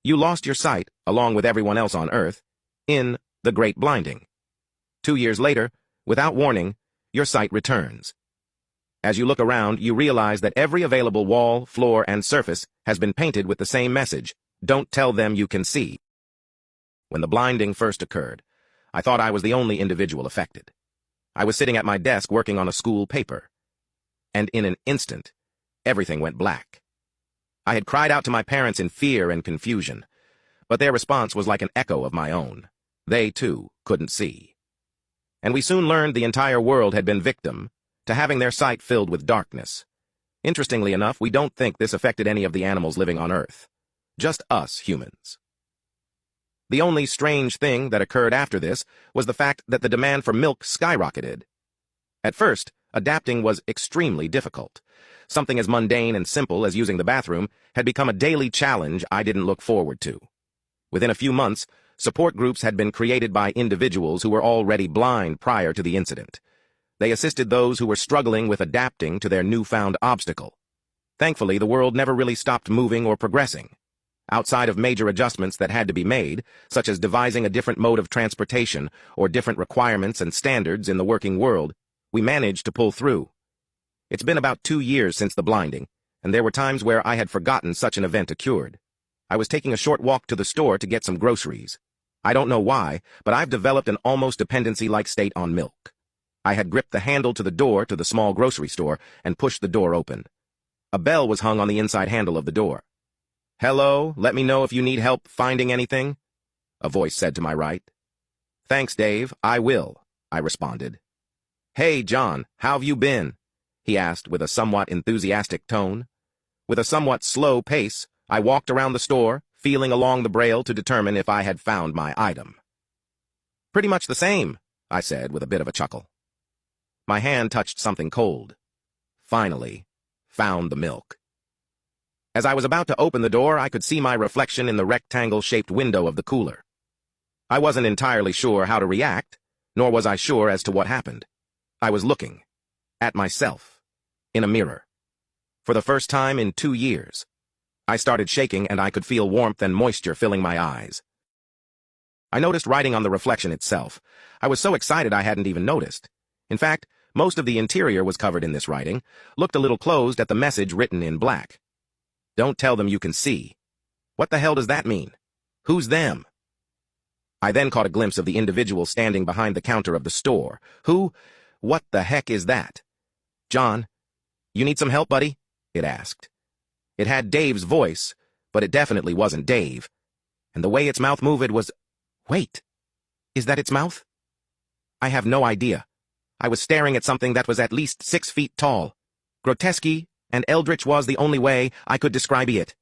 You lost your sight, along with everyone else on Earth, in the Great Blinding. 2 years later, without warning, your sight returns. As you look around, you realize that every available wall, floor, and surface has been painted with the same message: don't tell them you can see. When the blinding first occurred, I thought I was the only individual affected. I was sitting at my desk working on a school paper. And in an instant, everything went black. I had cried out to my parents in fear and confusion, but their response was like an echo of my own. They, too, couldn't see. And we soon learned the entire world had been victim to having their sight filled with darkness. Interestingly enough, we don't think this affected any of the animals living on Earth. Just us humans. The only strange thing that occurred after this was the fact that the demand for milk skyrocketed. At first, adapting was extremely difficult. Something as mundane and simple as using the bathroom had become a daily challenge I didn't look forward to. Within a few months, support groups had been created by individuals who were already blind prior to the incident. They assisted those who were struggling with adapting to their newfound obstacle. Thankfully, the world never really stopped moving or progressing. Outside of major adjustments that had to be made, such as devising a different mode of transportation or different requirements and standards in the working world, we managed to pull through. It's been about 2 years since the blinding, and there were times where I had forgotten such an event occurred. I was taking a short walk to the store to get some groceries. I don't know why, but I've developed an almost dependency-like state on milk. I had gripped the handle to the door to the small grocery store and pushed the door open. A bell was hung on the inside handle of the door. "Hello, let me know if you need help finding anything," a voice said to my right. "Thanks, Dave, I will," I responded. "Hey, John, how've you been?" he asked with a somewhat enthusiastic tone. With a somewhat slow pace, I walked around the store, feeling along the braille to determine if I had found my item. "Pretty much the same," I said with a bit of a chuckle. My hand touched something cold. Finally, found the milk. As I was about to open the door, I could see my reflection in the rectangle-shaped window of the cooler. I wasn't entirely sure how to react, nor was I sure as to what happened. I was looking at myself in a mirror. For the first time in 2 years, I started shaking and I could feel warmth and moisture filling my eyes. I noticed writing on the reflection itself. I was so excited I hadn't even noticed. In fact, most of the interior was covered in this writing, looked a little closed at the message written in black. "Don't tell them you can see." What the hell does that mean? Who's them? I then caught a glimpse of the individual standing behind the counter of the store. What the heck is that? "John, you need some help, buddy?" it asked. It had Dave's voice, but it definitely wasn't Dave. And the way its mouth moved was... Wait, is that its mouth? I have no idea. I was staring at something that was at least 6 feet tall. Grotesque and eldritch was the only way I could describe it.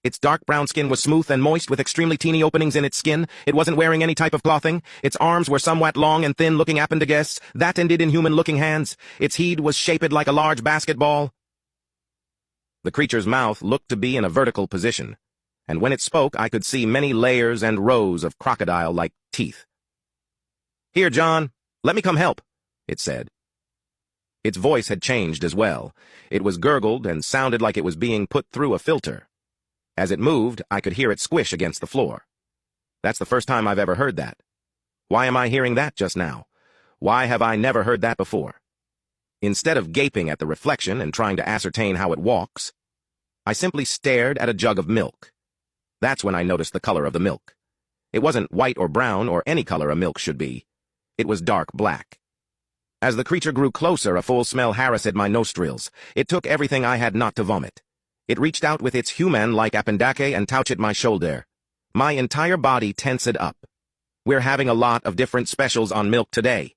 Its dark brown skin was smooth and moist with extremely teeny openings in its skin. It wasn't wearing any type of clothing. Its arms were somewhat long and thin looking appendages, that ended in human-looking hands. Its head was shaped like a large basketball. The creature's mouth looked to be in a vertical position, and when it spoke I could see many layers and rows of crocodile-like teeth. "Here, John, let me come help," it said. Its voice had changed as well. It was gurgled and sounded like it was being put through a filter. As it moved, I could hear it squish against the floor. That's the first time I've ever heard that. Why am I hearing that just now? Why have I never heard that before? Instead of gaping at the reflection and trying to ascertain how it walks, I simply stared at a jug of milk. That's when I noticed the color of the milk. It wasn't white or brown or any color a milk should be. It was dark black. As the creature grew closer, a full smell harassed my nostrils. It took everything I had not to vomit. It reached out with its human-like appendage and touched my shoulder. My entire body tensed up. "We're having a lot of different specials on milk today,"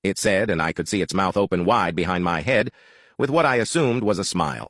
it said, and I could see its mouth open wide behind my head, with what I assumed was a smile.